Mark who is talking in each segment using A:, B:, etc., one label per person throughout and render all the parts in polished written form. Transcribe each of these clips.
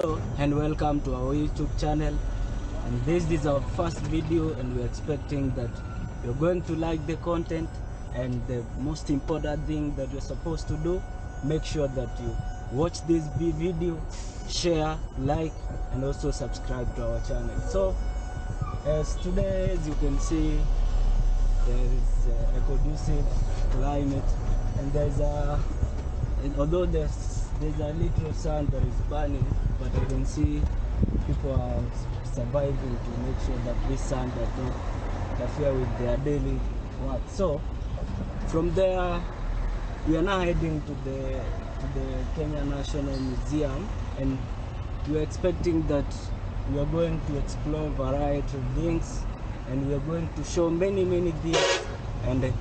A: Hello and welcome to our YouTube channel, and this is our first video, and we're expecting that you're going to like the content. And the most important thing that you're supposed to do, make sure that you watch this video, share, like, and also subscribe to our channel. So as today, as you can see, there is a conducive climate, and although there's a little sun that is burning, but I can see people are surviving to make sure that this sun does not interfere with their daily work. So from there, we are now heading to the Kenya National Museum, and we're expecting that we are going to explore a variety of things, and we are going to show many things, and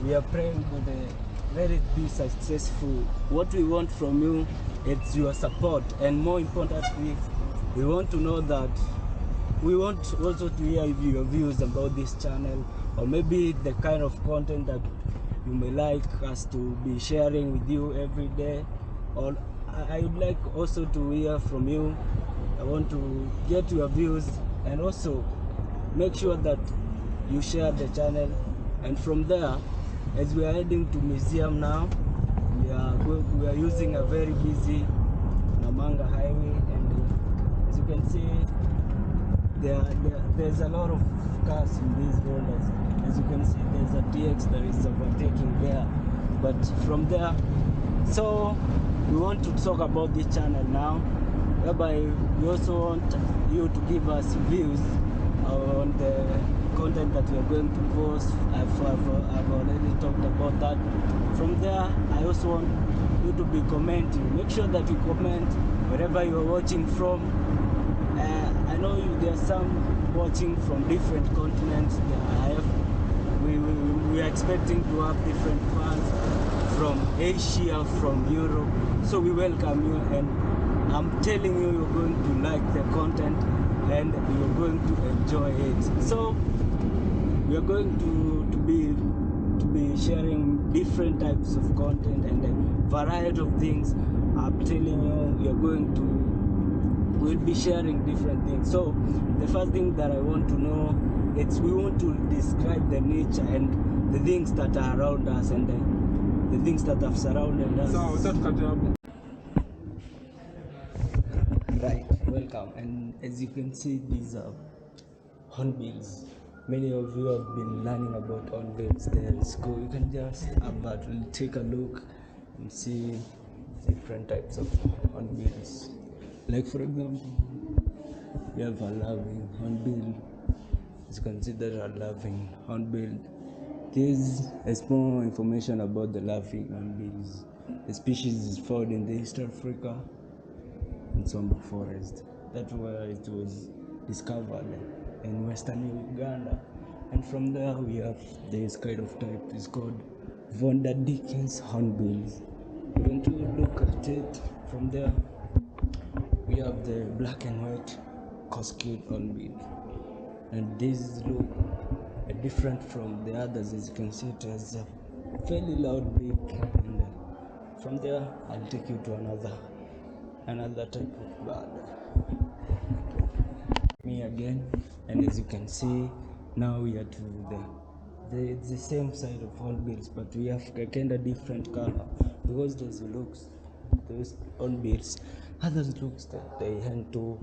A: we are praying that let it be successful. What we want from you is your support, and more importantly, we want to know that we want also to hear your views about this channel, or maybe the kind of content that you may like us to be sharing with you every day. Or I would like also to hear from you. I want to get your views, and also make sure that you share the channel. And from there, as we are heading to museum now, we are using a very busy Namanga highway, and as you can see, there's a lot of cars in this road. As you can see, there's a TX that is overtaking there. But from there, so we want to talk about this channel now, whereby we also want you to give us views on the content that we are going to post. I've already talked about that. From there, I also want you to be commenting. Make sure that you comment wherever you are watching from. I know there are some watching from different continents. We are expecting to have different fans from Asia, from Europe. So we welcome you, and I'm telling you, you're going to like the content and you're going to enjoy it. So we are going to be sharing different types of content and a variety of things. I'm telling you, we'll be sharing different things. So the first thing that I want to know, we want to describe the nature and the things that are around us, and the things that have surrounded us. Right, welcome. And as you can see, these are hornbills. Many of you have been learning about hornbills there in school. You can just take a look and see different types of hornbills. Like for example, we have a loving hornbill. As you can see, there are loving hornbill. This is more information about the laughing hornbills. The species is found in the East Africa in Sombo Forest. That's where it was discovered, in Western Uganda. And from there we have this kind of type. It's called Vonda Dickens hornbills. When you look at it from there, we have the black and white Cosquet hornbill, and these look different from the others. As you can see, it has a fairly loud beak, and from there I'll take you to another type of bird. Me again, and as you can see, now we are to the same side of hornbills, but we have a kind of different color, because those hornbills, others looks that they tend to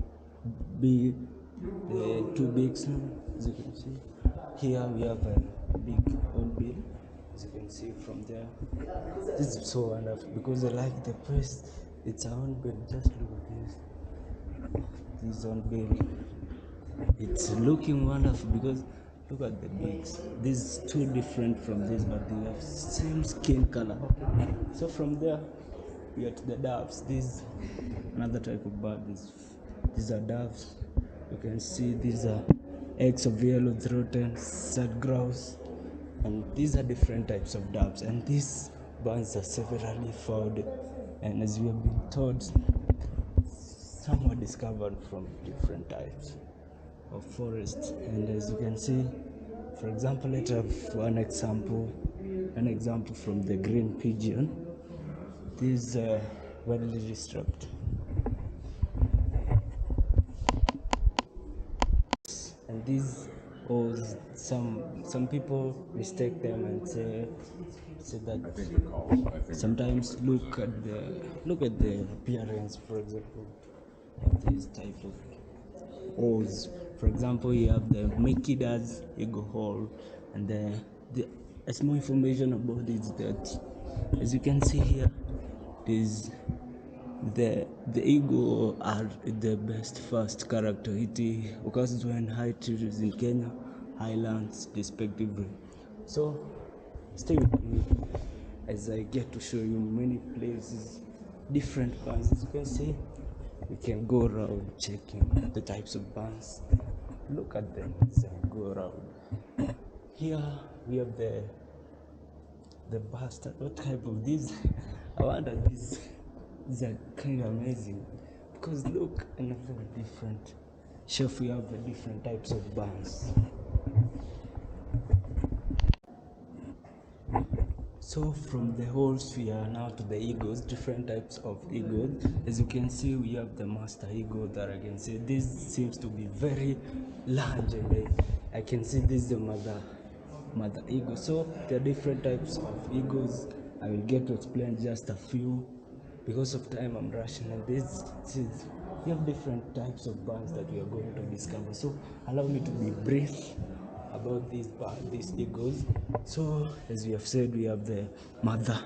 A: be too big. As you can see, here we have a big hornbill. As you can see from there, this is so wonderful because I like the place. It's a hornbill. Just look at this hornbill. It's looking wonderful because look at the beaks. This is too different from this, but they have same skin color. So from there, we are to the doves. This is another type of bird. These are doves. You can see these are eggs of yellow-throated sad grouse, and these are different types of doves. And these birds are severally found, and as we have been told, some were discovered from different types of forests. And as you can see, for example, let's have an example from the green pigeon. This widely disturbed. these owls, some people mistake them and say that sometimes look at the appearance, for example, of these type of owls. For example, you have the Makida's eagle hall, and the small information about it is that, as you can see here, is the eagle are the best first character. It occurs when high trees in Kenya, highlands respectively. So stay with me as I get to show you many places, different bands. As you can see, we can go around checking the types of bands. Look at them as I go around. Here we have the bastard. What type of these? I wonder these are kind of amazing because look, another different shelf. We have the different types of bands. So from the whole sphere now to the egos, different types of egos. As you can see, we have the master ego that I can see. This seems to be very large, and I can see this is the mother ego. So there are different types of egos. I will get to explain just a few. Because of time, I'm rushing, and this is we have different types of bands that we are going to discover. So allow me to be brief about these egos. So as we have said, we have the mother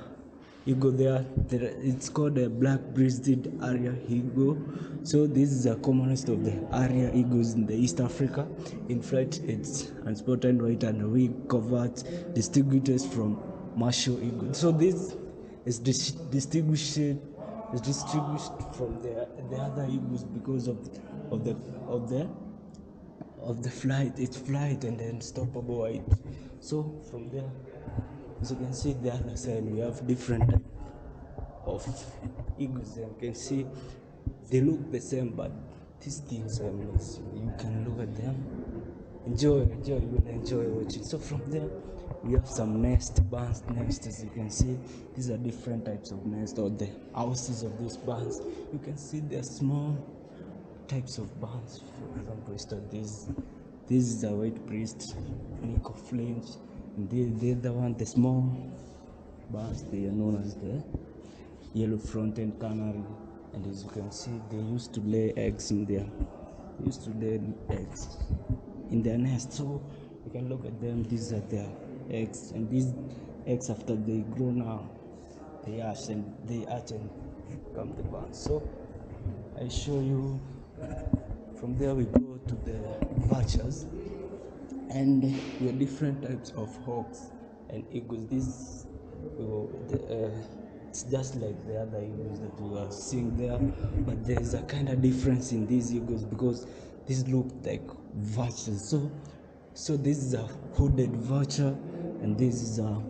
A: ego there. It's called the black-breasted area ego. So this is the commonest of the area egos in the East Africa. In fact, it's unspotted white and wing covert, distinguishes from martial ego. So this is distinguished from the other egos because of the of the of the flight. It's flight and unstoppable height. So from there, as you can see the other side, we have different type of eagles. You can see they look the same, but these things are amazing. You can look at them, enjoy, you will enjoy watching. So from there, we have some bands nest. As you can see, these are different types of nest or the houses of these bands. You can see they're small types of bands. For example, this is a white priest, Nico Flinch, and the other one, the small bands, they are known as the yellow-fronted canary. And as you can see, they used to lay eggs in there. They used to lay eggs in their nest. So you can look at them. These are their eggs, and these eggs, after they grow now, they hatch and become the bands. So I show you. From there we go to the vultures, and we have different types of hawks and eagles. It's just like the other eagles that we are seeing there, but there is a kind of difference in these eagles because these look like vultures. So this is a hooded vulture, and this is a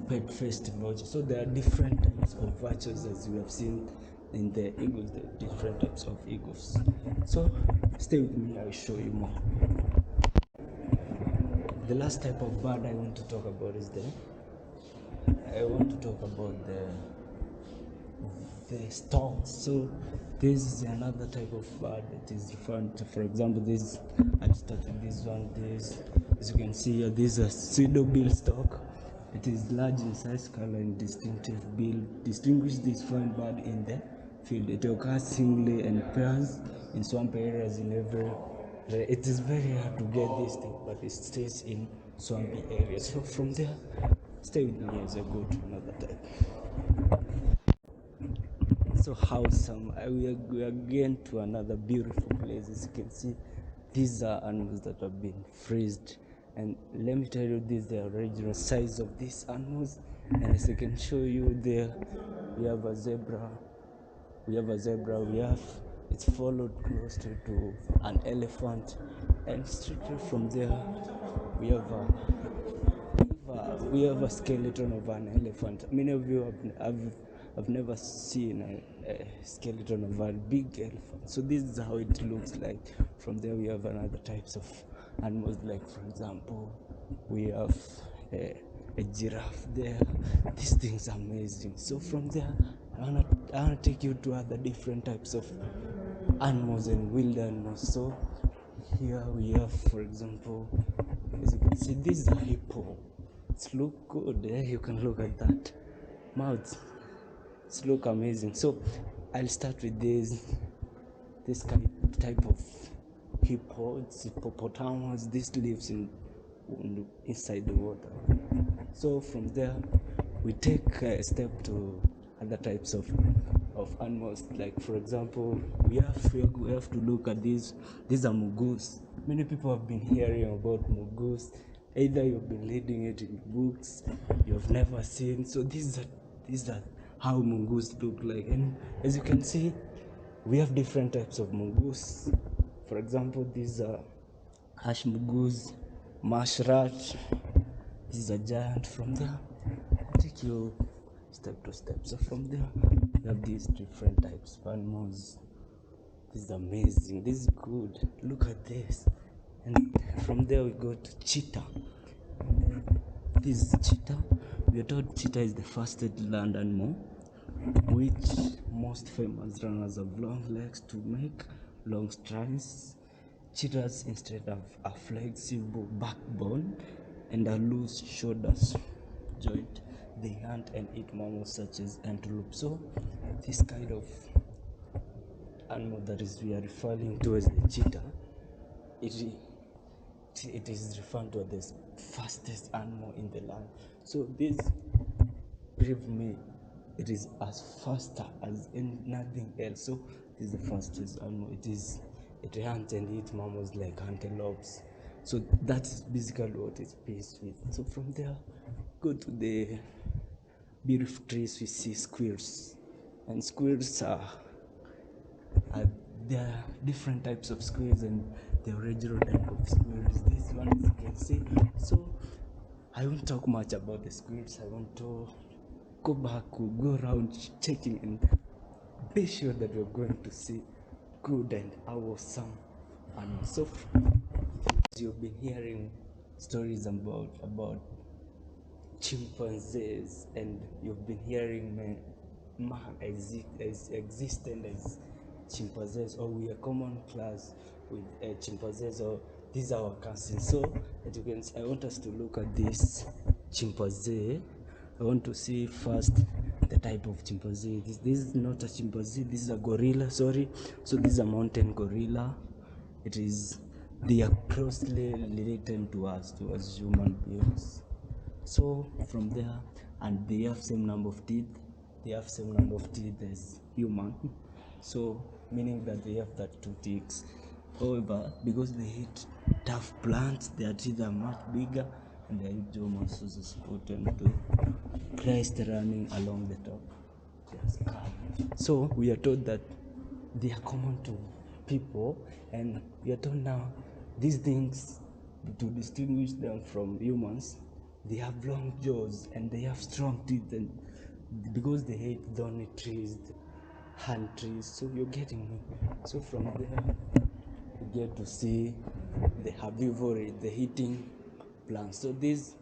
A: pet-faced vulture. So there are different types of vultures, as you have seen in the eagles. There are different types of eagles. So stay with me, I'll show you more. The last type of bird I want to talk about is the storks. So this is another type of bird that is referred to. For example, this I started this one. This, as you can see here, this is a pseudo-bill stork. It is large in size, color, and distinctive bill. Distinguish this fine bird in the field. It occurs singly and pairs in swamp areas in every. It is very hard to get this thing, but it stays in swampy areas. So from there, stay with me as I go to another type. So we are again to another beautiful place. As you can see, these are animals that have been freezed, and let me tell you, this is the original size of these animals. And as I can show you there, we have a zebra. It's followed closely to an elephant, and straight from there we have a skeleton of an elephant. Many of you have never seen a skeleton of a big elephant. So this is how it looks like. From there we have another types of animals, like for example, we have a giraffe there. These things are amazing. So from there, I wanna take you to other different types of animals and wild animals. So Here we have, for example, as you can see, this is a hippo. It's look good. You can look at that mouth. It's look amazing. So I'll start with this type of hippo. It's hippopotamus. This lives inside the water. So from there we take a step to other types of animals. Like for example, we have to look at these are mongoose. Many people have been hearing about mongoose. Either you've been reading it in books, you've never seen. So these are how mongoose look like. And as you can see, we have different types of mongoose. For example, these are ash mongoose, marsh rat. This is a giant. From there, I'll take you step to step. So from there, we have these different types of animals. This is amazing. This is good. Look at this. And from there we go to cheetah. This is cheetah. We are told cheetah is the fastest land animal, which most famous runners have long legs to make long strides. Cheetahs instead have a flexible backbone and a loose shoulders joint. They hunt and eat mammals such as antelope. So this kind of animal that is we are referring to as the cheetah, it is referred to as the fastest animal in the land. So this believe me, it is as faster as nothing else. So this is the fastest animal. It hunts and eats mammals like antelopes. So that's basically what it's based with. So from there, go to the beautiful trees. We see squirrels, and squirrels are there are different types of squirrels and the original type of squirrels. This one, as you can see. So I won't talk much about the squirrels. I want to go back, we'll go around checking and be sure that we're going to see good and awesome animals. So you've been hearing stories about chimpanzees, and you've been hearing man existent as chimpanzees, or we are common class with chimpanzees, or these are our cousins. So as you can see, I want us to look at this chimpanzee. I want to see first the type of chimpanzee. This is not a chimpanzee, this is a gorilla, sorry. So this is a mountain gorilla. They are closely related to us human beings. So from there, and they have same number of teeth. They have same number of teeth as human. So meaning that they have that two teeth. However, because they eat tough plants, their teeth are much bigger, and their jaw muscles is potent to crest running along the top. So we are told that they are common to people, and we are told now these things, to distinguish them from humans, they have long jaws and they have strong teeth, and because they hate thorny trees, hand trees. So you're getting me. So from there you get to see the herbivory, the eating plants. So this,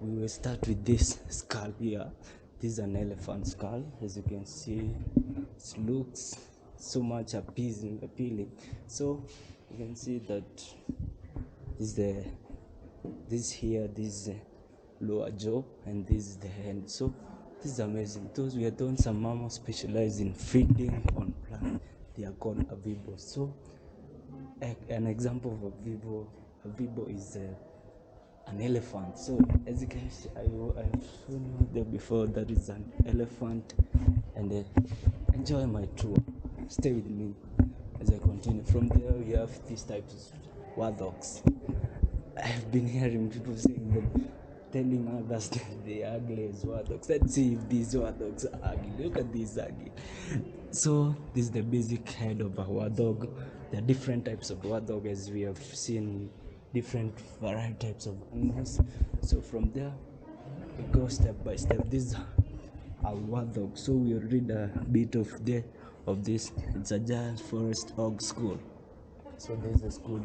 A: we will start with this skull here. This is an elephant skull. As you can see, it looks so much appealing. So you can see that this here, this lower jaw, and this is the hand. So this is amazing. Those we are doing some mammals specialize in feeding on plants. They are called herbivores. So an example of herbivore is an elephant. So as you can see, I've shown you there before, that is an elephant. And enjoy my tour, stay with me as I continue. From there we have these types of warthogs. I've been hearing people saying that, telling others that they are ugly as warthogs. Let's see if these warthogs are ugly. Look at this ugly. So this is the basic head of a warthog. There are different types of warthog, as we have seen different variety types of animals. So from there we go step by step. This is a warthog. So we'll read a bit of this. It's a giant forest hog school. So there's a school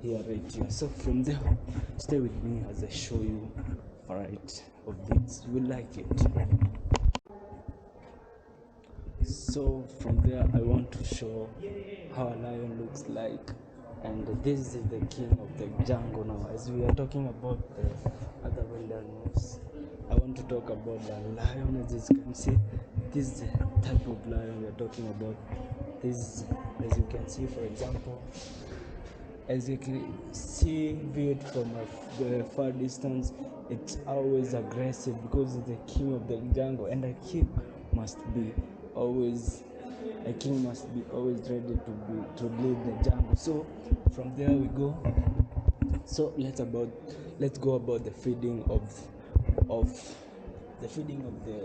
A: here, right here. So from there, stay with me as I show you variety of this. You will like it. So from there, I want to show how a lion looks like. and this is the king of the jungle. Now, as we are talking about the other wild animals, I want to talk about the lion. As you can see, this is the type of lion we are talking about. This, as you can see, for example, as you can see viewed from a far distance, it's always aggressive because it's the king of the jungle, and a king must be always ready to lead the jungle. So from there we go. So let's go about the feeding of the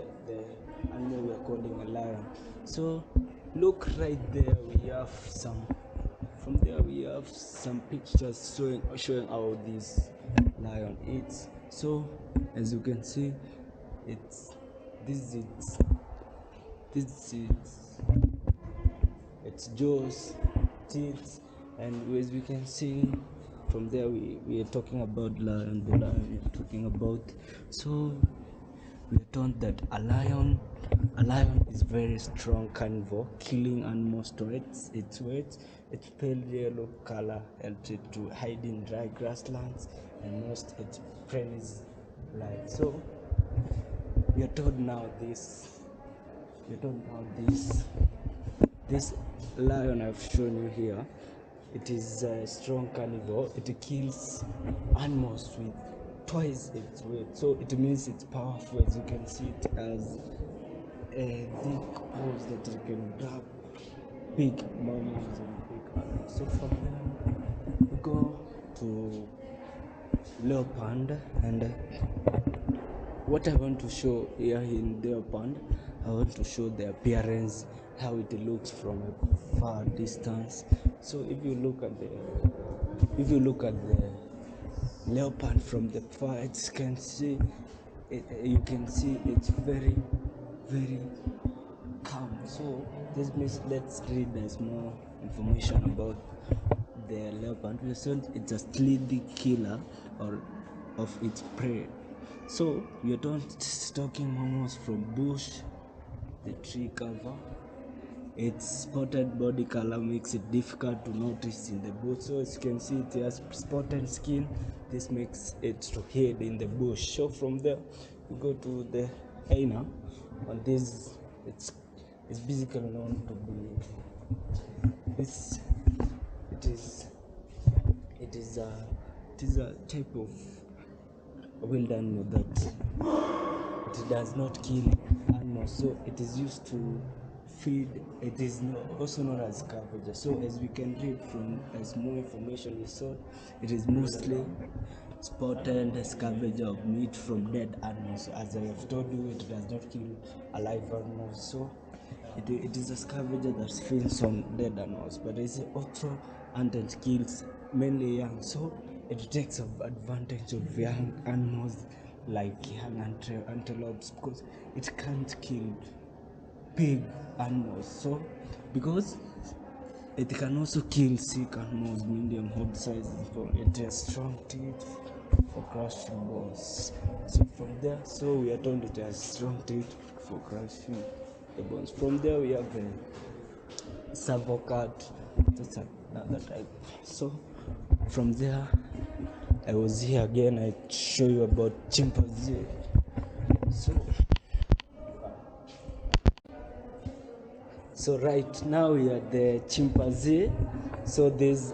A: animal we are calling a lion. So look right there, we have some pictures showing how this lion eats. So as you can see, it's this is this is its jaws, teeth, and as we can see from there, we are talking about lion. The lion we are talking about. So we are told that a lion is very strong carnivore, killing animals to its weight. Its pale yellow color helps it to hide in dry grasslands, and most its prey is light. So we are told now this lion I've shown you here, it is a strong carnivore. It kills animals with twice its weight. So it means it's powerful. As you can see, it has a thick paws that it can grab big mammals and big animals. So from there we go to leopard, and what I want to show here in leopard, I want to show the appearance, how it looks from a far distance. So if you look at the leopard from the far, you can see it's very, very calm. So this means let's read the small information about the leopard. We said it's a stealthy killer or of its prey. So we are not stalking mammals from bush, the tree cover. Its spotted body color makes it difficult to notice in the bush. So as you can see, it has spotted skin. This makes it to hide in the bush. So from there, we go to the hyena. And this, it's basically known to be this. It is a type of wild animal that it does not kill animals, so it is used to feed. It is also known as scavenger. So as we can read from as more information we saw, it is mostly spotted scavenger of meat from dead animals. As I have told you, it does not kill alive animals. So it is a scavenger that feeds on dead animals, but it also hunted kills mainly young. So it takes advantage of young animals like young antelopes, because it can't kill big animals. So because it can also kill sick animals, medium horde size, it has strong teeth for crushing bones. So from there, so we are told it has strong teeth for crushing the bones. From there we have the savocat, that's another type. So from there, I was here again, I show you about chimpanzee. So right now we are the chimpanzee. So this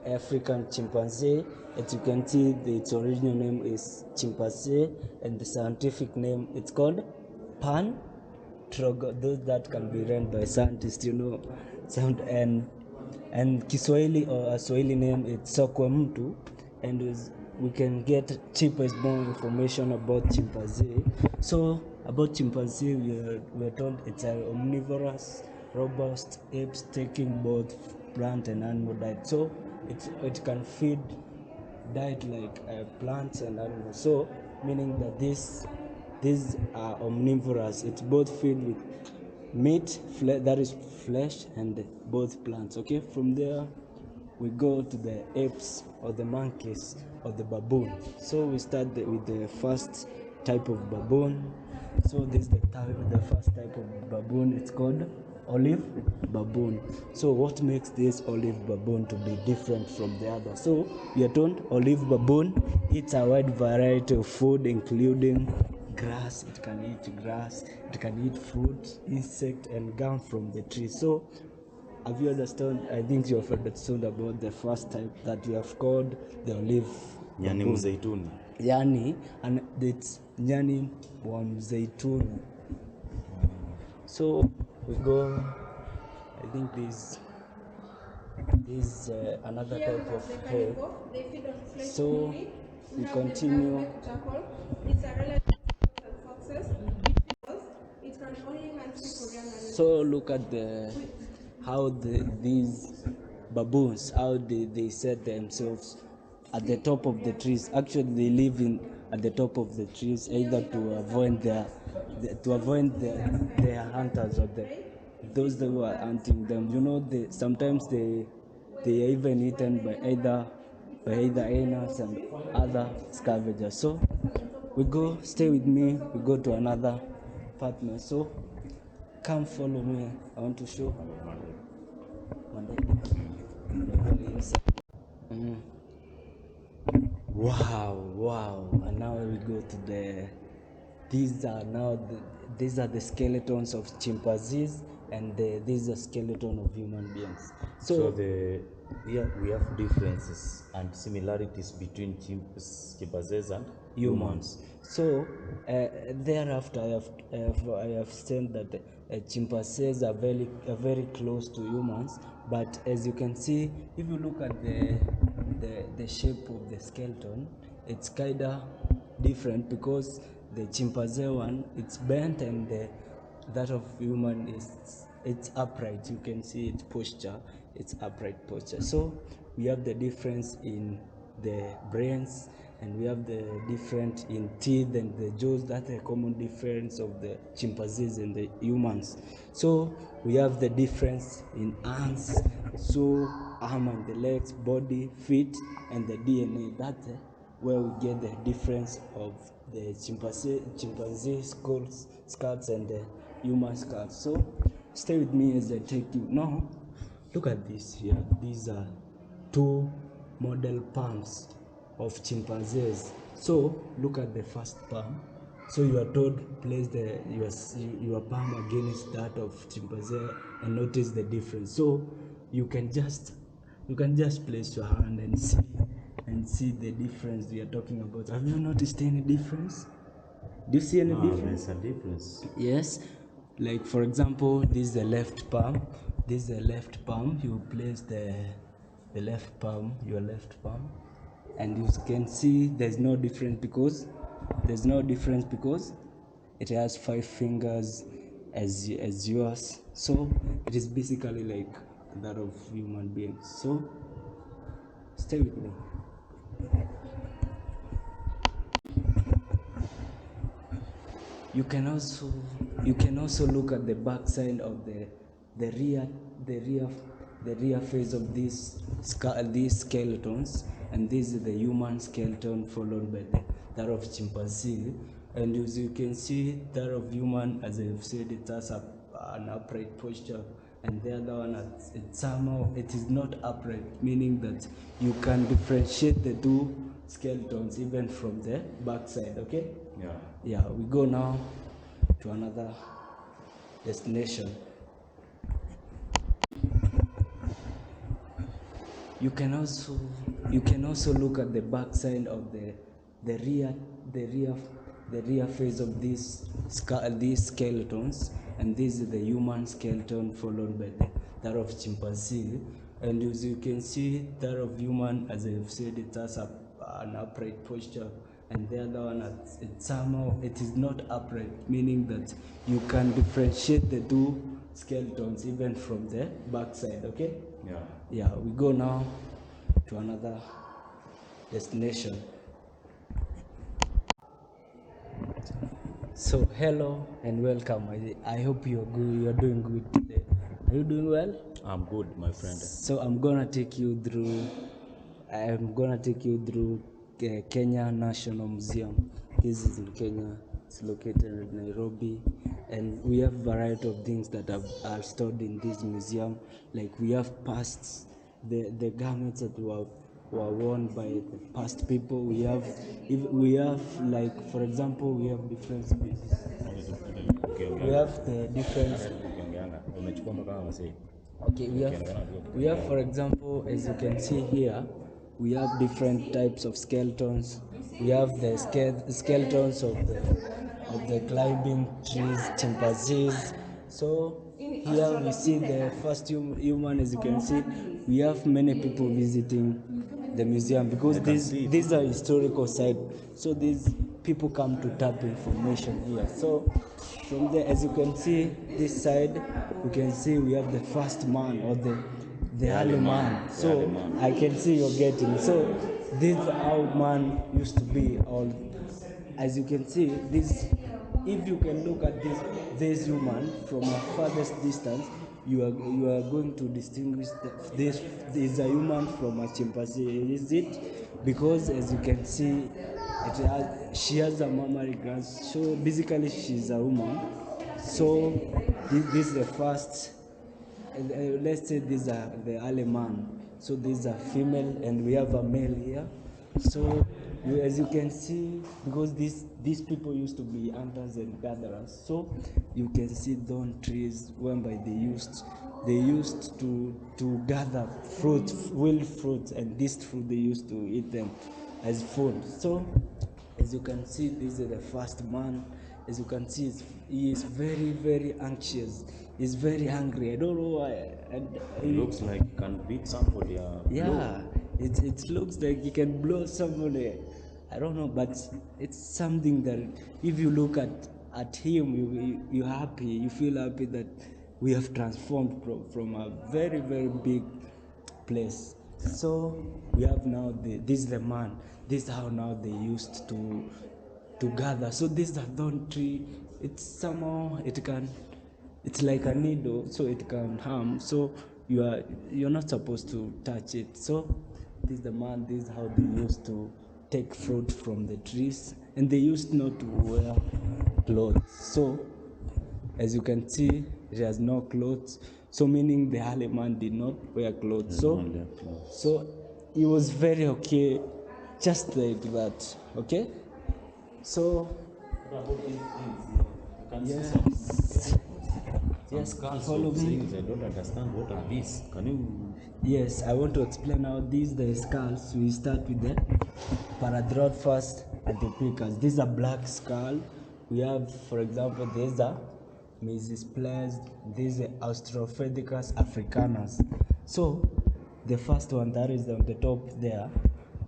A: African chimpanzee, as you can see, its original name is chimpanzee, and the scientific name it's called pan. Those that can be read by scientists, sound, and Kiswahili or a Swahili name it's sokwe mtu, and we can get cheapest more information about chimpanzee. So about chimpanzee, we are told it's an omnivorous, robust apes taking both plant and animal diet. So it can feed diet like plants and animals. So meaning that these are omnivorous. It's both filled with meat, that is flesh, and both plants. Okay, from there we go to the apes or the monkeys or the baboon. So we start with the first type of baboon. So this is the first type of baboon. It's called olive baboon. So what makes this olive baboon to be different from the other? So we are told olive baboon eats a wide variety of food, including grass. It can eat grass, it can eat fruit, insect, and gum from the tree. So have you understood? I think you have understood about the first type that we have called the olive
B: Nyani
A: baboon.
B: mzeituni.
A: Yani, and it's nyani wa mzeituni. So we go. I think this is another type of hare. So we continue. It's a relative of foxes. It can only hunt Korean animals. So look at how these baboons, how they set themselves at the top of the trees. Actually, they live at the top of the trees, either to avoid their hunters, or those that were hunting them. You know, sometimes they are even eaten by either hyenas and other scavengers. So we go, stay with me. We go to another partner. So come follow me. I want to show. Wow. And now we go to these are the skeletons of chimpanzees, and these are skeleton of human beings.
B: So we have differences and similarities between chimpanzees and humans.
A: So thereafter, I have said that chimpanzees are very close to humans. But as you can see, if you look at the shape of the skeleton, it's kinda different, because the chimpanzee one, it's bent, and that of human it's upright. You can see its posture, it's upright posture. So we have the difference in the brains, and we have the difference in teeth and the jaws. That's a common difference of the chimpanzees and the humans. So we have the difference in arms, so arm and the legs, body, feet, and the DNA. That's where we get the difference of the chimpanzee skulls and the human skulls. So stay with me as I take you. Now, look at this here. These are two model palms of chimpanzees. So look at the first palm. So you are told place your palm against that of chimpanzee and notice the difference. So you can just place your hand and see the difference we are talking about. Have you noticed any difference? Do you see any difference?
B: There's a difference.
A: Yes. Like for example, this is the left palm. This is the left palm. You place the left palm, your left palm, and you can see there's no difference because it has 5 fingers as yours. So it is basically like that of human beings. So stay with me. You can also look at the back side of the rear the rear the rear face of these skeletons, and this is the human skeleton followed by that of chimpanzee. And as you can see, that of human, as I've said, it has an upright posture, and the other one, it is not upright, meaning that you can differentiate the two skeletons even from the backside. Okay. Yeah, we go now to another destination. You can also look at the back side of the rear the rear face of these skeletons, and this is the human skeleton followed by that of chimpanzee. And as you can see, that of human, as I've said, it has an upright posture, and the other one, it is not upright, meaning that you can differentiate the two skeletons even from the backside. Okay. Yeah, we go now to another destination. So hello and welcome. I hope you're good. You're doing good today. Are you doing well?
B: I'm good, my friend.
A: So I'm gonna take you through Kenya National Museum. This is in Kenya. It's located in Nairobi, and we have variety of things that are stored in this museum. Like we have pasts, the garments that were worn by the past people. We have like, for example, we have different species. We have the different.
B: Unachukua mpaka wasee.
A: Okay, we have, for example, as you can see here, we have different types of skeletons. We have the skeletons of the climbing trees, chimpanzees. So here we see the first human. As you can see, we have many people visiting the museum because these are historical sites. So these people come to tap information here. So from there, as you can see, this side, you can see we have the first man or the early man. So I can see you're getting. So this is how man used to be. All as you can see, this. If you can look at this human from a farthest distance, you are going to distinguish this is a human from a chimpanzee. Is it? Because as you can see, she has a mammary gland. So basically, she's a woman. So this is the first. Let's say these are the early man. So these are female, and we have a male here. So as you can see, because these people used to be hunters and gatherers, so you can see thorn trees whereby they used to gather fruit, wild fruits, and this fruit they used to eat them as food. So as you can see, this is the first man. As you can see, he is very, very anxious. He's very hungry. I don't know why.
B: It looks like he can beat somebody.
A: Yeah, it looks like he can blow somebody. I don't know, but it's something that if you look at him, you're happy. You feel happy that we have transformed from a very, very big place. So we have now this is the man. This is how now they used to gather. So this is a thorn tree. It's somehow it's like a needle, so it can harm. So you're not supposed to touch it. So this is the man. This is how they used to take fruit from the trees, and they used not to wear clothes. So as you can see, it has no clothes. So meaning the early man did not wear clothes. So he was very okay, just like that. Okay. So yes, follow me.
B: I don't understand what are these. Can you?
A: Yes, I want to explain how these the skulls. We start with the paradrot first and the pickers. These are black skull. We have, for example, these are Mrs. Placed. These are Australopithecus africanus. So the first one that is on the top there,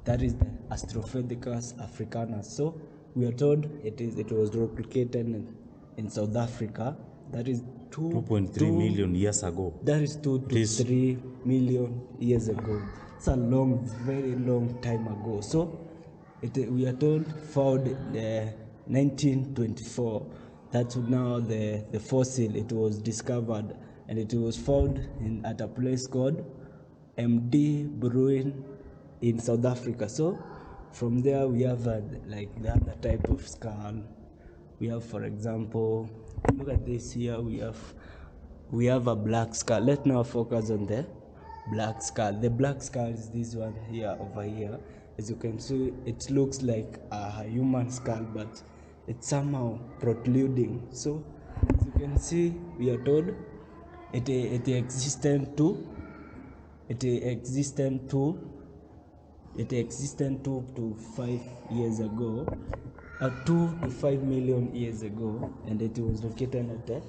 A: that is the Australopithecus africanus. So we are told it was replicated in South Africa. That is
B: 2.3 million years ago.
A: That is 3 million years ago. It's a long, very long time ago. So we are told found 1924. That's now the fossil. It was discovered, and it was found at a place called MD Bruin in South Africa. So from there we have like the other type of skull. We have, for example, look at this here. We have a black skull. Let's now focus on the black skull. The black skull is this one here, over here. As you can see, it looks like a human skull, but it's somehow protruding. So as you can see, we are told it existed two to 5 years ago, 2 to 5 million years ago, and it was located at the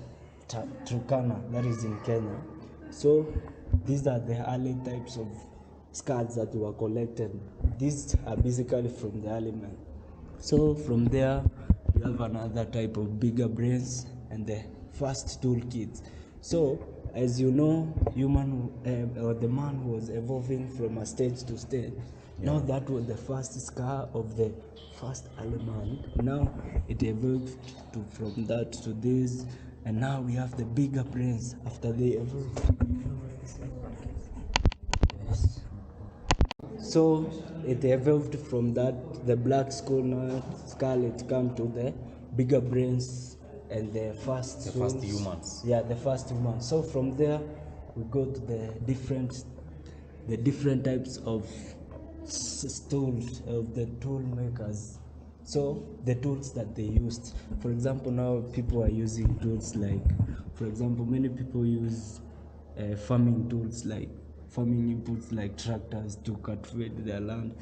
A: Turkana, that is in Kenya. So these are the early types of skulls that were collected. These are basically from the early man. So from there, you have another type of bigger brains and the first toolkits. So as you know, human or the man was evolving from a stage to stage. Now that was the first scar of the first element. Now it evolved from that to this, and now we have the bigger brains after they evolved. Yes. So it evolved from that, the black skull, it come to the bigger brains and the first
B: The
A: tools.
B: first humans.
A: Yeah, the first humans. So from there we go to the different types of tools of the tool makers. So the tools that they used, for example, now people are using tools like, for example, many people use farming tools like farming inputs like tractors to cultivate their land.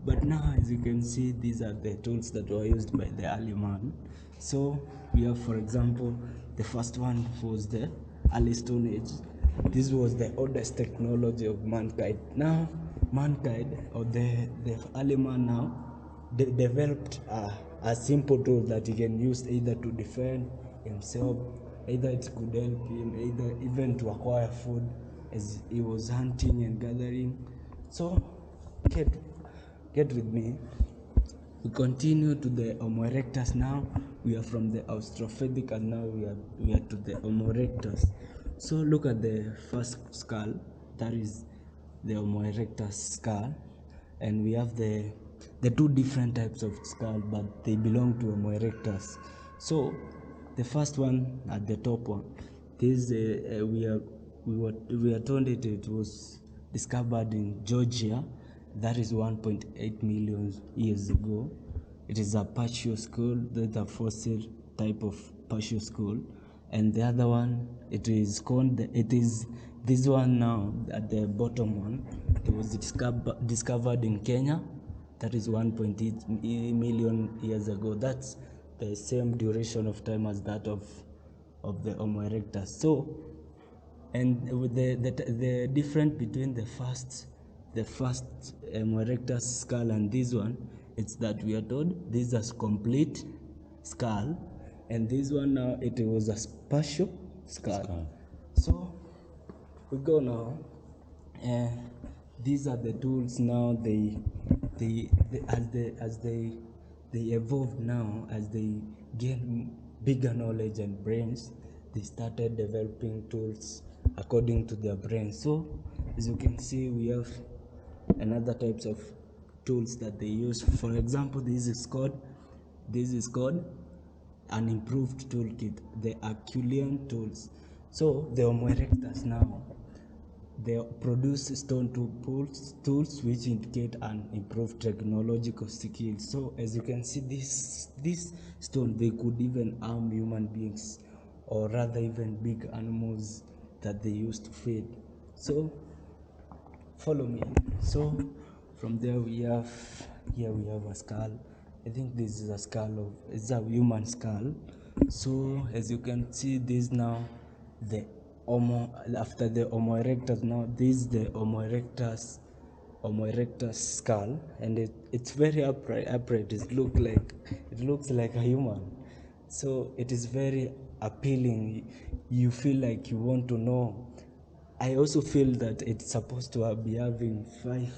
A: But now, as you can see, these are the tools that were used by the early man. So we have, for example, the first one was the early Stone Age. This was the oldest technology of mankind. Now, mankind, or the early man now, developed a simple tool that he can use either to defend himself, either it could help him, either even to acquire food as he was hunting and gathering. So, get with me. We continue to the Homo erectus now. We are from the Australopithecus and now we are to the Homo erectus. So look at the first skull, that is the Homo erectus skull, and we have the two different types of skull, but they belong to Homo erectus. So the first one at the top one, this we are told it was discovered in Georgia. That is 1.8 million years ago. It is a partial skull. That's a fossil type of partial skull. And the other one, it is this one now at the bottom one. It was discovered in Kenya. That is 1.8 million years ago. That's the same duration of time as that of the Homo erectus. So, and with the difference between the first Homo erectus skull and this one, it's that we are told this is a complete skull, and this one now it was a partial skull. So we go now. These are the tools now. They evolved now, as they gain bigger knowledge and brains, they started developing tools according to their brains. So as you can see, we have another types of tools that they use. For example, this is called an improved toolkit, the Herculean tools. So the Homo erectus now, they produce stone tools which indicate an improved technological skills. So as you can see, this stone, they could even harm human beings, or rather even big animals that they used to feed. So follow me. So from there we have a skull. I think this is it's a human skull. So as you can see, this now the after the Homo erectus, now this is the Homo erectus skull, and it's very upright. It looks like a human. So it is very appealing. You feel like you want to know. I also feel that it's supposed to be having five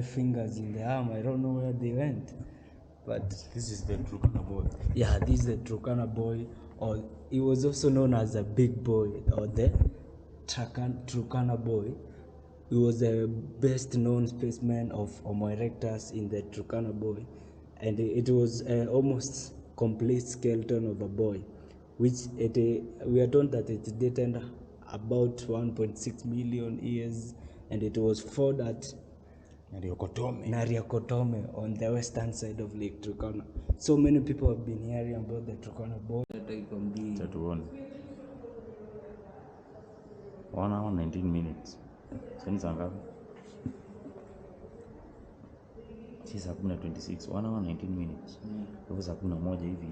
A: fingers in the arm. I don't know where they went, but
B: This is the Turkana boy.
A: yeah, this is the Turkana boy, or he was also known as a big boy, or the Turkana boy. He was the best known specimen of Homo erectus in the Turkana boy, and it was almost complete skeleton of a boy, which we are told that it dated about 1.6 million years, and it was found at Nariokotome on the western side of Lake Turkana. So many people have been hearing about the Turkana boy.
B: Tatuone. 1 hour 19 minutes. Sasa saa ngapi? Si saa 10:26. 1 hour 19 minutes. Kwa hivyo saa 11 hivi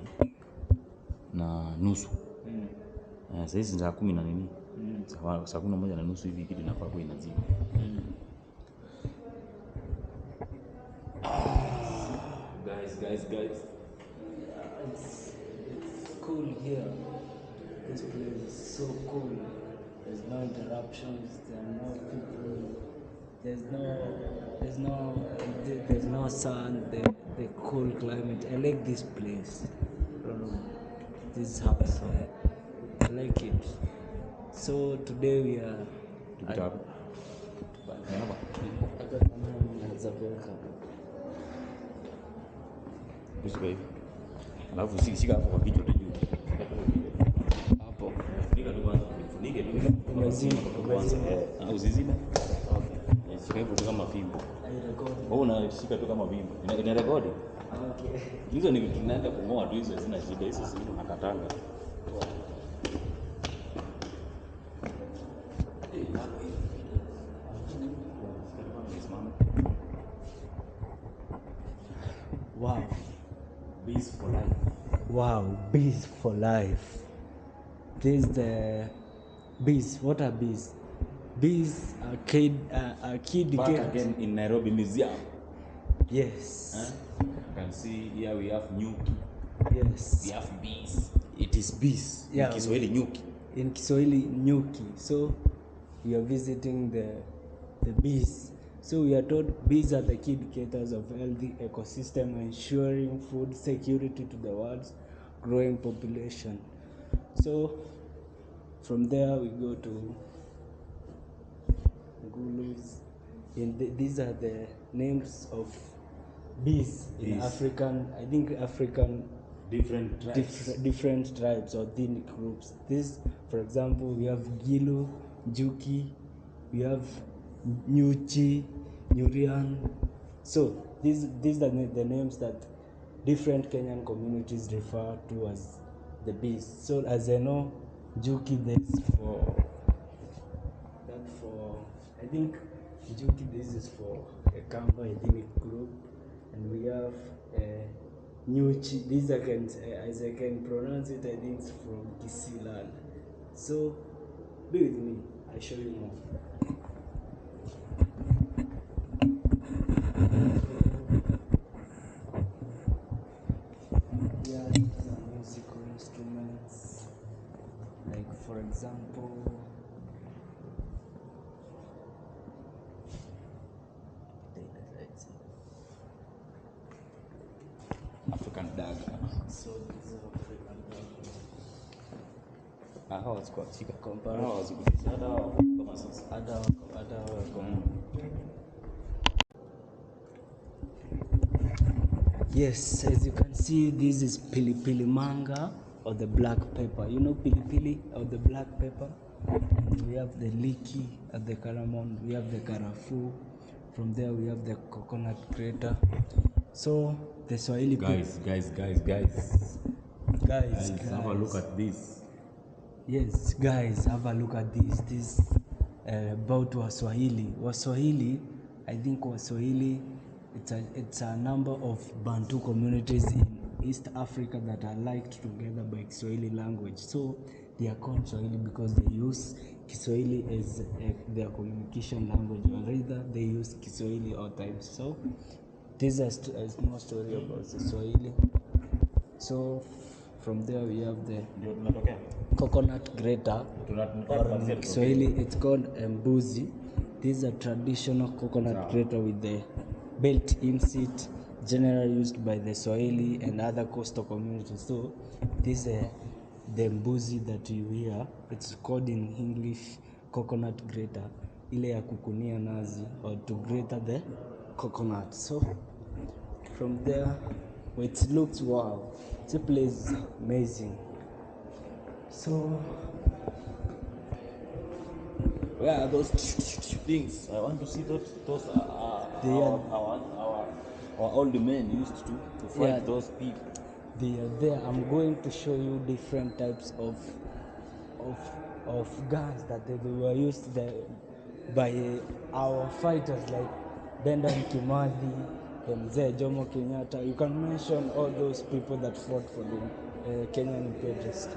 B: na nusu. Sasa hizi saa 10 na nini? Saa 11 na nusu hivi kitu inafaa kuwa inazidi.
A: Guys. It's cool here. This place is so cool. There's no interruptions. There are no people. There's no sun. The cool climate. I like this place. I don't know. This house. I like it. So today we are.
B: Tupita hapa.
A: Welcome.
B: Kushika hivi. Alafu shika hapo kwa kichwa juu.
A: Hapo.
B: Funika tu kwanza. Funike tu.
A: Umezima.
B: Usizime. Okay. Shika hivyo tu kama fimbo. Wewe unashika tu kama fimbo. Ina rekodi?
A: Okay.
B: Hizo ni vitu tunaenda kungoa tu, hizo hazina shida, hizo si nakatanga.
A: Wow.
B: Bees for life.
A: Wow, bees for life. This is the bees. What are bees? Bees are kid
B: Back again in Nairobi Museum.
A: Yes.
B: You can see here we have nyuki.
A: Yes.
B: We have bees. It is bees.
A: Yeah,
B: In Kiswahili nyuki.
A: In Kiswahili nyuki. So we are visiting the bees. So we are told bees are the key indicators of healthy ecosystem, ensuring food security to the world's growing population. So from there we go to Gulus. These are the names of bees in African, I think African
B: Different tribes.
A: different tribes or ethnic groups. This, for example, we have Gilu, Juki, we have Nyuchi, Nyurian. So these are the names that different Kenyan communities refer to as the bees. So as I know, Juki, that's for I think Juki, this is for a Kamba ethnic group, and we have Nyuchi. This as I can pronounce it, I think it's from Kisiland. So be with me, I'll show you more. Yeah, these are musical instruments. Like for example,
B: African dagger.
A: so these are African drum.
B: Hawa wachukua shika.
A: Compare.
B: Hawa wazikutisha hata hawa kama sisi.
A: Hata wako. Yes, as you can see, this is pilipili manga or the black pepper. You know pilipili or the black pepper? And we have the liki at the caramon, we have the karafu. From there we have the coconut grater. So the Swahili
B: Guys, have a look at this.
A: Yes, guys, have a look at this. This about Waswahili, I think Waswahili, it's a number of Bantu communities in East Africa that are linked together by Kiswahili language. So they are called Swahili because they use Kiswahili as their communication language, or rather they use Kiswahili all times. So this is a small story about the Swahili. So from there we have the coconut grater, or in Kiswahili it's called mbuzi. This is a traditional coconut grater with the built-in seat, generally used by the Swahili and other coastal communities. So this is the mbuzi that you hear. It's called in English coconut grater, ile ya kukunia nazi, or to grate the coconut. So from there, it looks wow. This place is amazing. So
B: Where are those things? I want to see those our old men used to fight those people.
A: they are there. I'm going to show you different types of guns that they were used by our fighters like Dedan Kimathi, Mzee Jomo Kenyatta. You can mention all those people that fought for the Kenyan imperialists.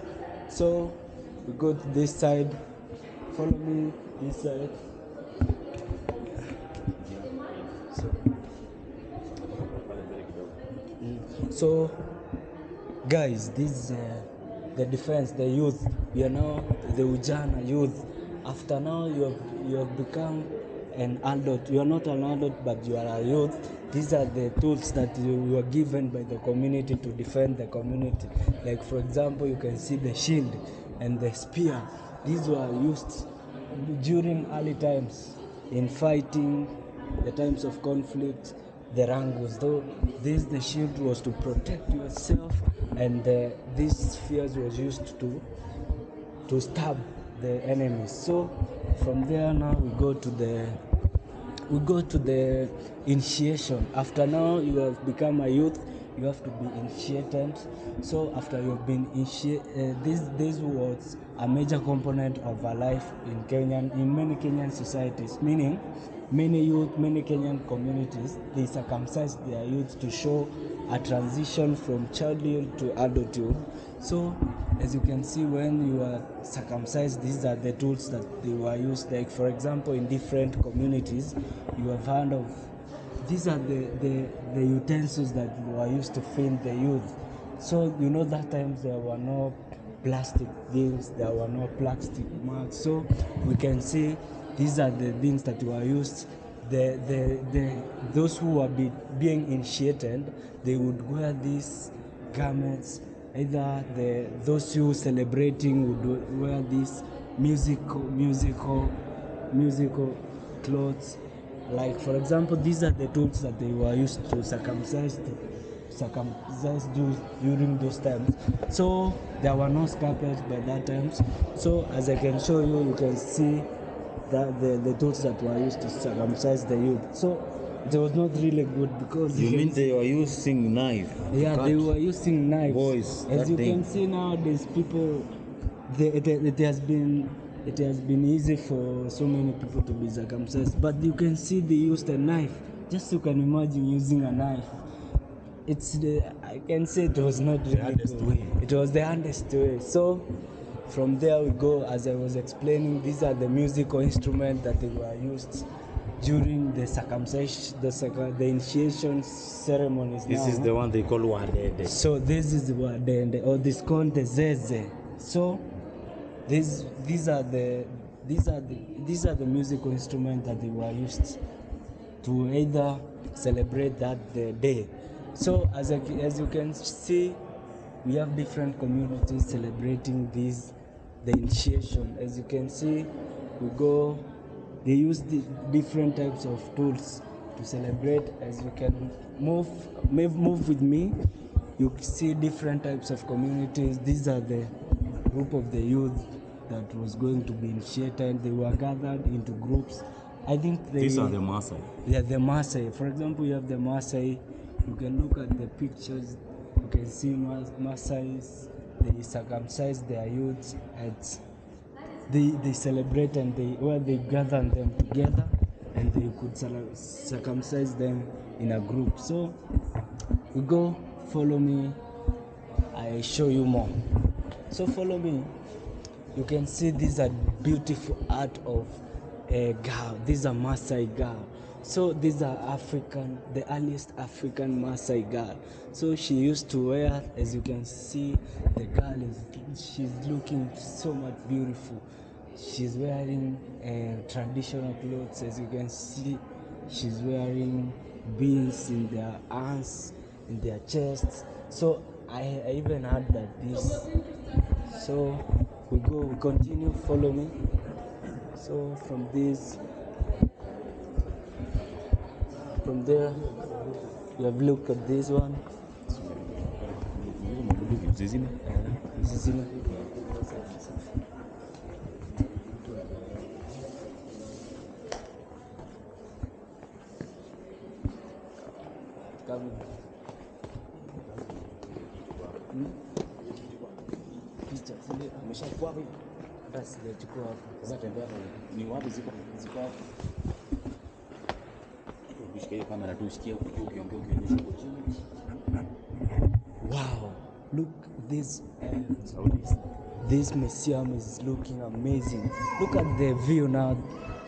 A: So we go to this side. Follow me this side. So guys, this is the defense, the youth. We are now the Ujana youth. After now you have become an adult. You are not an adult, but you are a youth. These are the tools that you were given by the community to defend the community. Like for example, you can see the shield and the spear. These were used during early times in fighting, the times of conflict, the rangus. Though the shield was to protect yourself and these spears was used to stab the enemies. So from there now we go to the initiation. After now you have become a youth, you have to be initiated. So after you've been initiated, this was a major component of our life in many Kenyan societies, meaning many youth, many Kenyan communities, they circumcise their youth to show a transition from childhood to adulthood. So as you can see, when you are circumcised, these are the tools that they were used. Like for example, in different communities, you have heard of, these are the utensils that were used to feed the youth. So you know that times there were no plastic things, there were no plastic marks. So we can see these are the things that were used. Those who were being initiated, they would wear these garments. Either those who celebrating would wear these musical clothes. Like for example, these are the tools that they were used to circumcise during those times. So there were no scalpels by that times. So as I can show you, you can see that the tools that were used to circumcise the youth. So it was not really good because
B: You mean they were using knife?
A: Yeah, they were using knives.
B: Boys,
A: as you can see nowadays, people, it has been easy for so many people to be circumcised, but you can see they used a knife. Just you can imagine using a knife. I can say it was not really good. It was the hardest way. So from there we go, as I was explaining, these are the musical instruments that they were used during the circumcision, the initiation ceremonies.
B: This is the one they call wadede.
A: So this is wadede, or this called the zeze. So these are the musical instruments that they were used to either celebrate that the day. So as you can see, we have different communities celebrating the initiation. As you can see, they use the different types of tools to celebrate. As you can move with me, you see different types of communities. These are the group of the youth that was going to be initiated. They were gathered into groups. I think
B: these are the Maasai.
A: Yeah, the Maasai. For example, you have the Maasai. You can look at the pictures. You can see Maasais. They circumcise their youths at they celebrate, and they gather them together, and they could circumcise them in a group. So we go, follow me, I show you more. So follow me. You can see these are beautiful art of a girl. These are Maasai girl. So these are the earliest African Maasai girl. So she used to wear, as you can see, the girl she's looking so much beautiful. She's wearing traditional clothes. As you can see, she's wearing beads in their arms, in their chests. So I even heard that this. So we continue, follow me. So from there, you have looked at this one. Zizima. Picha zile umeshakuwa hivi, hata sijachukua hapo. Sasa tembea ni wapi ziko hapo? Ukishikia kamera tu usikie ukiongea ukionyesha huko chini. Wow, look this this museum is looking amazing. Look at the view now.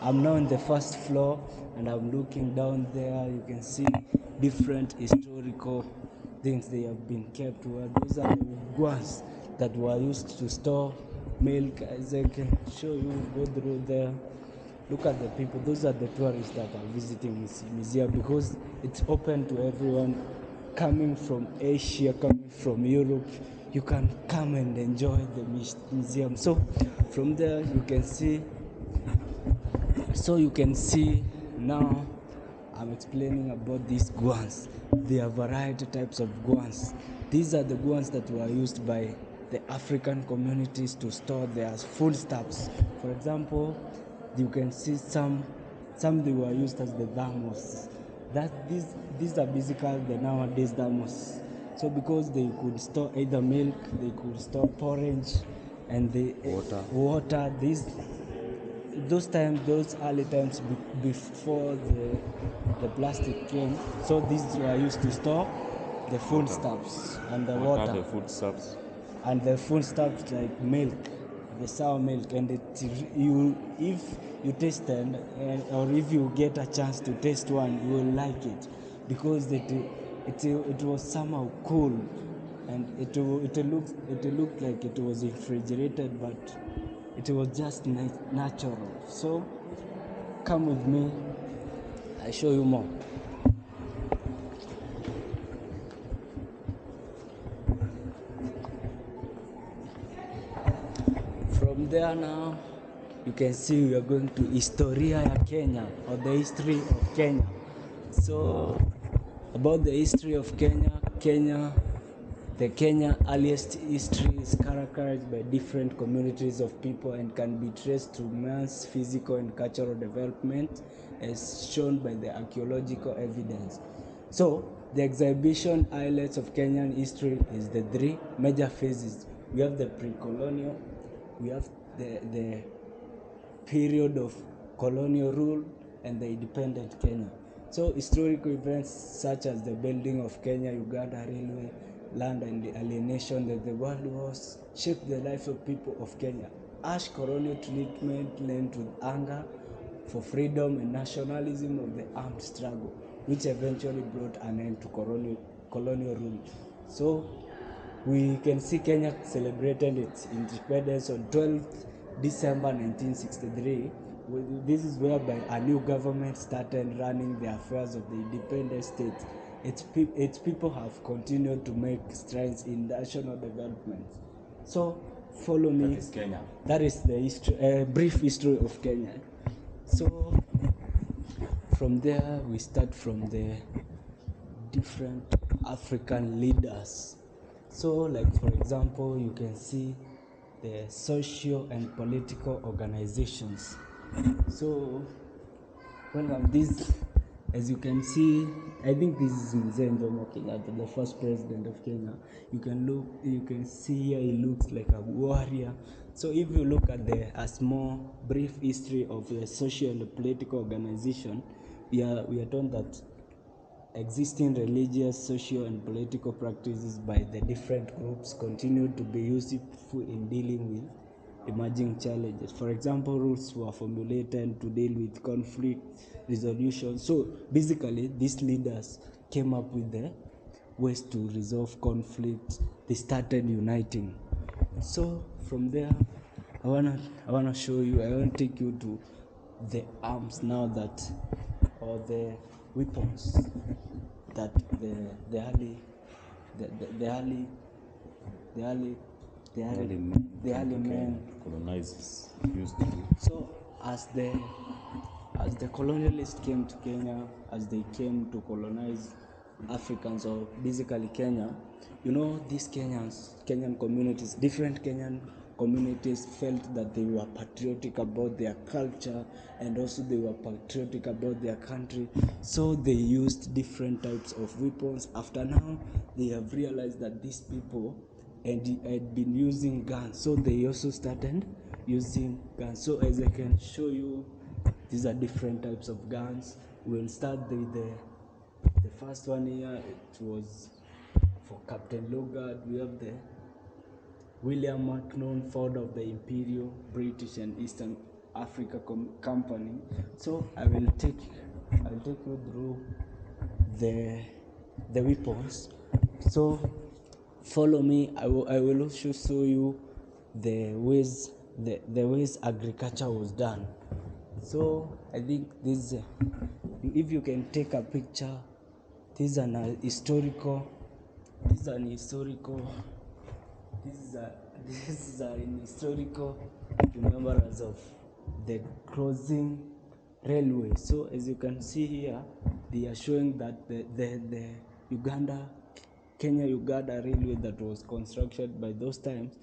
A: I'm now on the first floor and I'm looking down there. You can see different historical things they have been kept. Those are the guans that were used to store milk. As I can show you, go through there. Look at the people. Those are the tourists that are visiting this museum because it's open to everyone. Coming from Asia, coming from Europe, you can come and enjoy the museum. So from there you can see. So you can see now I'm explaining about these guans. There are variety types of guans. these are the ones that were used by the African communities to store their foodstuffs. For example, you can see some they were used as the thermos. These are basically the nowadays thermos. So because they could store either milk, they could store porridge, and the water. Those early times before the plastic came, so these were used to store the foodstuffs and the water.
B: The foodstuffs?
A: And the foodstuffs like milk, the sour milk, and if you taste them, or if you get a chance to taste one, you will like it, because it was somehow cool, and it looked like it was refrigerated, but it was just natural. So come with me, I show you more. From there now, you can see we are going to Historia ya Kenya, or the history of Kenya. So about the history of Kenya, the Kenya earliest history is characterized by different communities of people and can be traced to man's physical and cultural development, as shown by the archaeological evidence. So the exhibition highlights of Kenyan history is the three major phases. We have the pre-colonial, we have the period of colonial rule, and the independent Kenya. So historical events such as the building of Kenya-Uganda Railway, land and the alienation of the World Wars shaped the life of people of Kenya. Harsh colonial treatment led to anger for freedom and nationalism of the armed struggle, which eventually brought an end to colonial rule. So we can see Kenya celebrated its independence on 12th December 1963. This is whereby a new government started running the affairs of the independent state. Its people have continued to make strides in national development. So follow me.
B: That is Kenya.
A: That is the history, brief history of Kenya. So from there we start from the different African leaders. So like for example, you can see the social and political organizations. So this, as you can see, I think this is Mzee Jomo Kenyatta, the first president of Kenya. You can see here he looks like a warrior. So if you look at a small brief history of the social and political organization, we are told that existing religious, social, and political practices by the different groups continue to be useful in dealing with emerging challenges. For example, rules were formulated to deal with conflict resolution. So basically, these leaders came up with the ways to resolve conflict. They started uniting. So from there, I wanna show you. I want to take you to the arms now or the weapons that the early men
B: colonizers used to do.
A: So as the colonialists came to Kenya, as they came to colonize Africans, or basically Kenya, these Kenyan communities, different Kenyan communities felt that they were patriotic about their culture, and also they were patriotic about their country. So they used different types of weapons. After now, they have realized that these people had been using guns, so they also started using guns. So as I can show you, these are different types of guns. We'll start with the first one here. It was for Captain Logard. We have the William Macnon, founder of the Imperial British and Eastern Africa Company. So I will take you through the weapons. So follow me. I will also show you the ways agriculture was done. So I think this, if you can take a picture, this is an historical remembrance of the crossing railway. So as you can see here, they are showing that the Kenya-Uganda railway that was constructed by those times.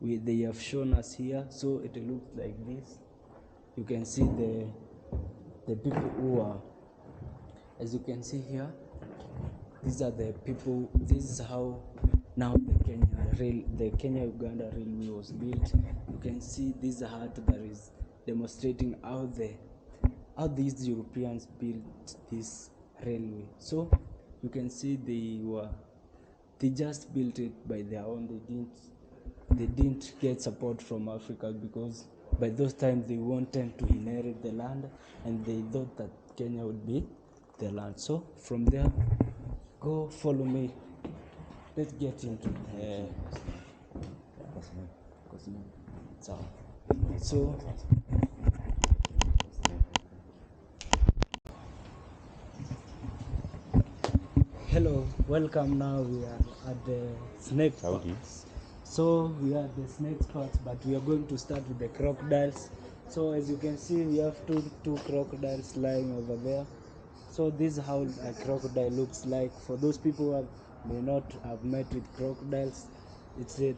A: They have shown us here, so it looks like this. You can see the people who are, as you can see here, these are the people. This is how now the Kenya-Uganda railway was built. You can see this hut that is demonstrating how these Europeans built this railway. So you can see they just built it by their own. They didn't get support from Africa, because by those times they wanted to inherit the land, and they thought that Kenya would be the land. So from there, go follow me. Let's get into so hello, welcome. Now we are at the snake parks. So we are at the snake parks, but we are going to start with the crocodiles. So as you can see, we have two crocodiles lying over there. So this is how a crocodile looks like. For those people who may not have met with crocodiles, it's a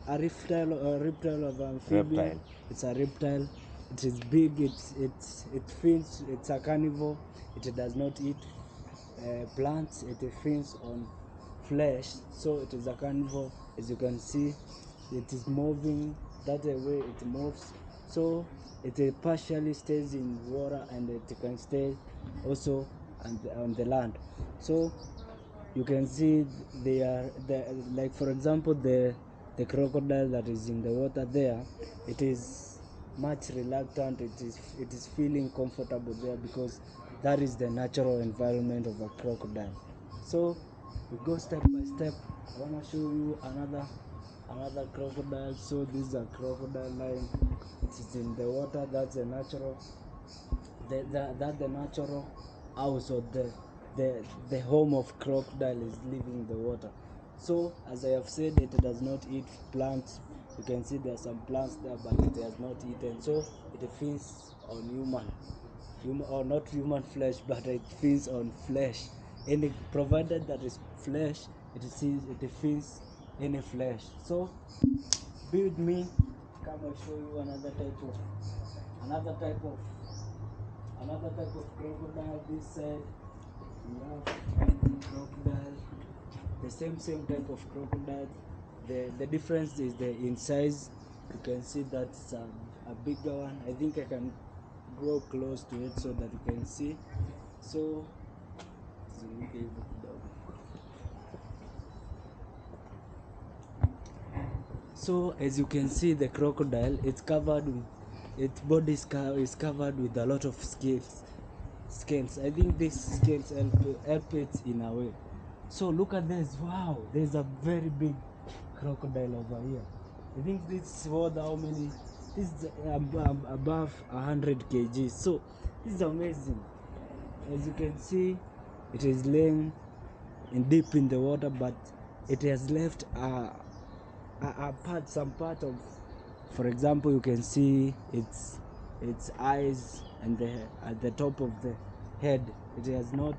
A: reptile of amphibian.
B: Reptile.
A: It's a reptile. It is big. It feeds. It's a carnivore. It does not eat plants. It feeds on flesh. So it is a carnivore. As you can see, it is moving that way. It moves. So it partially stays in water, and it can stay also on the land. So you can see they are like, for example, the crocodile that is in the water there, it is much reluctant. It is feeling comfortable there, because that is the natural environment of a crocodile. So we go step by step. I want to show you another crocodile. So this is a crocodile line. It is in the water. That's a natural the natural house, or the home of crocodile is living in the water. So as I have said, it does not eat plants. You can see there are some plants there, but it has not eaten. So it feeds on human or not human flesh, but it feeds on flesh. Any provided that is flesh, it feeds any flesh. So be with me. Come, I'll show you another type of crocodile. This side we have crocodile, the same type of crocodile. The difference is in size. You can see that's a bigger one. I think I can go close to it so that you can see. So as you can see, the crocodile, its body is covered with a lot of scales. I think these scales help it in a way. So look at this. Wow, there's a very big crocodile over here. I think this is worth how many? This is above 100 kg. So this is amazing. As you can see, it is laying deep in the water, but it has left some part of, for example, you can see its eyes and at the top of the head. It has not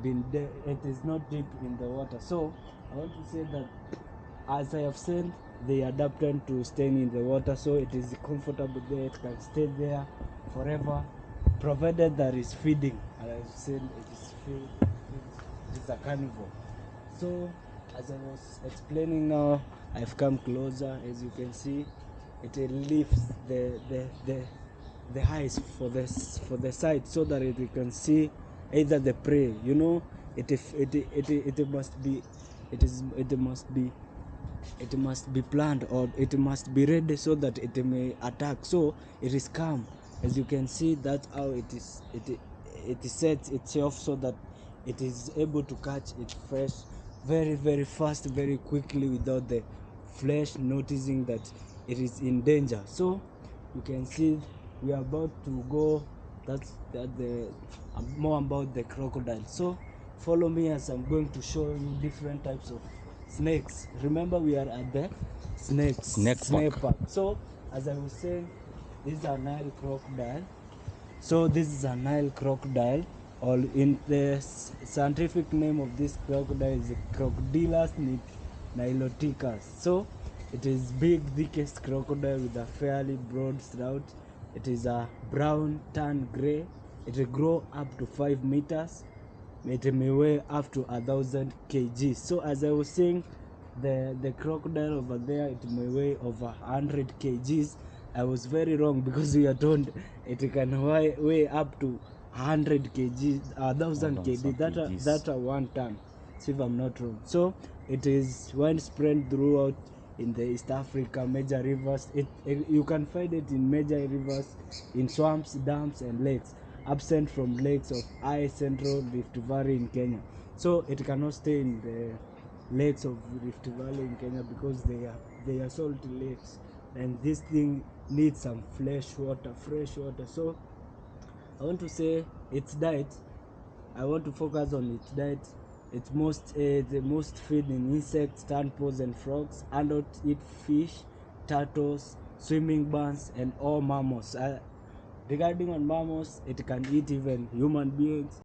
A: it is not deep in the water. So I want to say that, as I have said, they adapted to staying in the water, so it is comfortable there. It can stay there forever, provided there is feeding. As I said, it is a carnivore. So as I was explaining now, I've come closer. As you can see, it lifts the eyes for the side, so that it can see either the prey. You know, it must be planned, or it must be ready so that it may attack. So it is calm. As you can see, that's how it sets itself, so that it is able to catch its fresh very fast, very quickly, without the flesh noticing that it is in danger. So you can see we are about to go. That's the more about the crocodile. So follow me as I'm going to show you different types of snakes. Remember, we are at the snake park. So as I was saying, this is a Nile crocodile. So this is a Nile crocodile. or in the scientific name of this crocodile is Crocodilus niloticus. So it is big, thickest crocodile with a fairly broad snout. It is a brown tan gray. It will grow up to 5 meters. It may weigh up to 1,000 kg. So as I was saying, the crocodile over there, it may weigh over 100 kgs. I was very wrong because we are told it can weigh up to 100 kg, 1,000 kg. That's a 1 ton, so if I'm not wrong. So it is widespread throughout in the East Africa major rivers. You can find it in major rivers, in swamps, dams, and lakes, absent from lakes of high central Rift Valley in Kenya. So it cannot stay in the lakes of Rift Valley in Kenya because they are salty lakes, and this thing needs some fresh water. So I want to say its diet. I want to focus on its diet. It's the most feed in insects, tadpoles, and frogs. Adults eat fish, turtles, swimming buns, and all mammals. Regarding on mammals, it can eat even human beings.